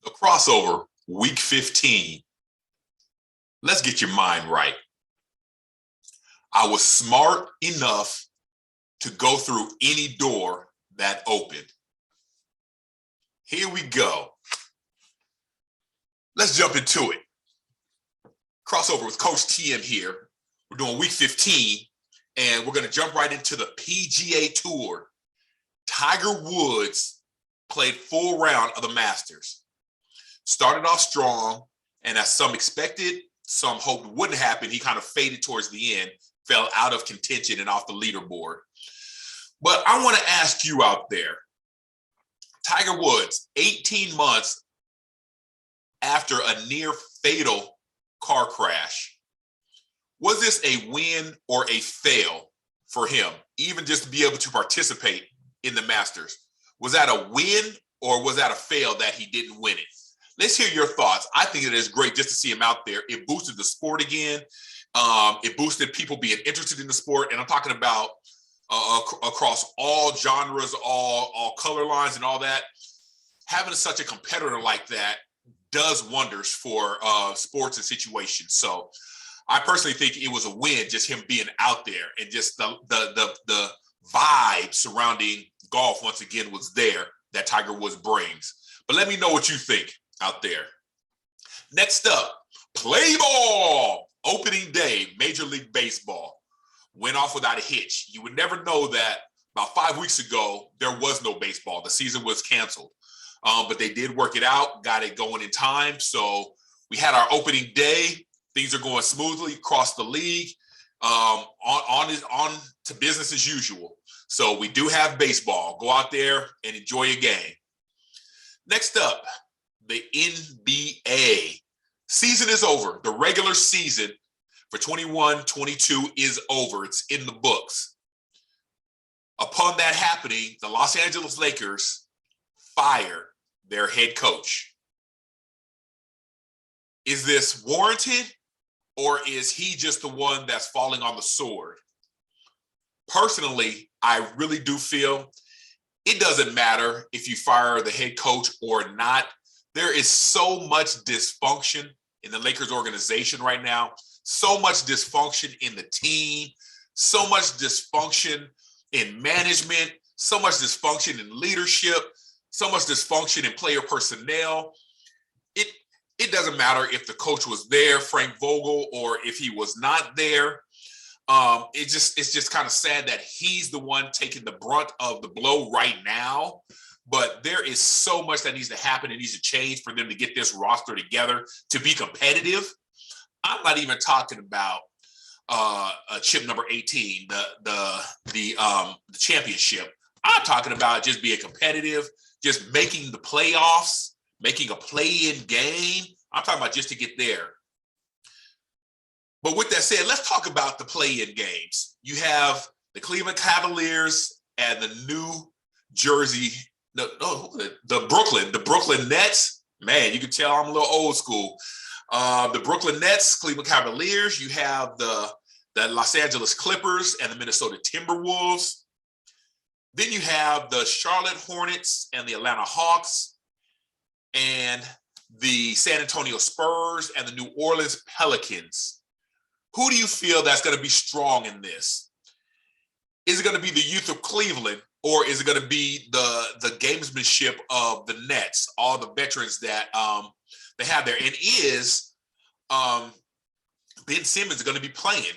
The crossover, week 15. Let's get your mind right. I was smart enough to go through any door that opened. Here we go. Let's jump into it. Crossover with Coach TM here. We're doing week 15, and we're going to jump right into the PGA Tour. Tiger Woods played full round of the Masters. Started off strong, and as some expected, some hoped wouldn't happen, he kind of faded towards the end, fell out of contention and off the leaderboard. But I want to ask you out there, Tiger Woods, 18 months after a near fatal car crash, was this a win or a fail for him, even just to be able to participate in the Masters? Was that a win or was that a fail that he didn't win it? Let's hear your thoughts. I think it is great just to see him out there. It boosted the sport again. It boosted people being interested in the sport. And I'm talking about across all genres, all color lines and all that. Having such a competitor like that does wonders for sports and situations. So I personally think it was a win, just him being out there, and just the vibe surrounding golf once again was there that Tiger Woods brings. But let me know what you think out there. Next up, play ball. Opening day, Major League Baseball went off without a hitch. You would never know that about 5 weeks ago, there was no baseball. The season was canceled. But they did work it out, got it going in time. So we had our opening day. Things are going smoothly across the league, on to business as usual. So we do have baseball. Go out there and enjoy a game. Next up, the NBA. Season is over. The regular season for 21-22 is over. It's in the books. Upon that happening, the Los Angeles Lakers fire their head coach. Is this warranted, or is he just the one that's falling on the sword? Personally, I really do feel it doesn't matter if you fire the head coach or not. There is so much dysfunction in the Lakers organization right now, so much dysfunction in the team, so much dysfunction in management, so much dysfunction in leadership, so much dysfunction in player personnel. It doesn't matter if the coach was there, Frank Vogel, or if he was not there. It's just kind of sad that he's the one taking the brunt of the blow right now. But there is so much that needs to happen. It needs to change for them to get this roster together to be competitive. I'm not even talking about chip number 18, the championship. I'm talking about just being competitive, just making the playoffs, making a play-in game. I'm talking about just to get there. But with that said, let's talk about the play-in games. You have the Cleveland Cavaliers and the New Jersey. The Brooklyn Nets. Man, you can tell I'm a little old school. The Brooklyn Nets, Cleveland Cavaliers. You have the Los Angeles Clippers and the Minnesota Timberwolves. Then you have the Charlotte Hornets and the Atlanta Hawks, and the San Antonio Spurs and the New Orleans Pelicans. Who do you feel that's going to be strong in this? Is it going to be the youth of Cleveland? Or is it going to be the gamesmanship of the Nets, all the veterans that they have there? And is Ben Simmons going to be playing?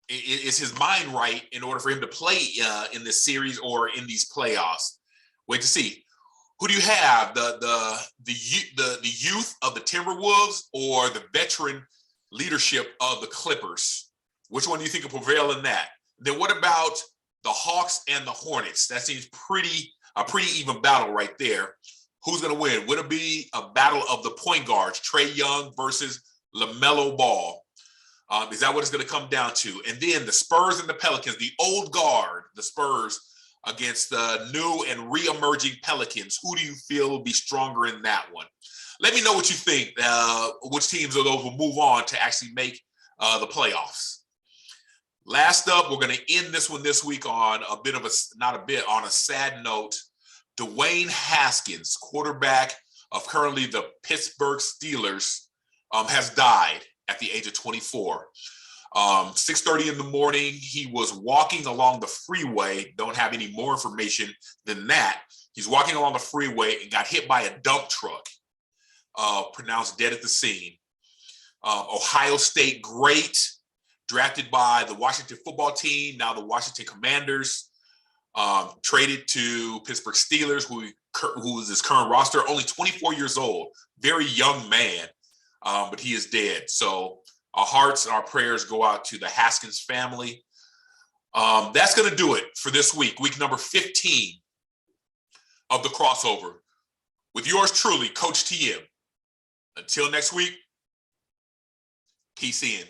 Is his mind right in order for him to play in this series or in these playoffs? Wait to see. Who do you have? The youth of the Timberwolves or the veteran leadership of the Clippers? Which one do you think will prevail in that? Then what about the Hawks and the Hornets? That seems a pretty even battle right there. Who's going to win? Would it be a battle of the point guards, Trae Young versus LaMelo Ball? Is that what it's going to come down to? And then the Spurs and the Pelicans, the old guard, the Spurs against the new and re-emerging Pelicans. Who do you feel will be stronger in that one? Let me know what you think. Which teams of those will move on to actually make the playoffs? Last up, we're going to end this one this week on on a sad note. Dwayne Haskins, quarterback of currently the Pittsburgh Steelers, has died at the age of 24. 6:30 in the morning, he was walking along the freeway. Don't have any more information than that. He's walking along the freeway and got hit by a dump truck, pronounced dead at the scene. Ohio State great, drafted by the Washington football team, now the Washington Commanders, traded to Pittsburgh Steelers, who is his current roster, only 24 years old, very young man, but he is dead. So our hearts and our prayers go out to the Haskins family. That's going to do it for this week number 15 of the crossover with yours truly, Coach TM. Until next week, peace in.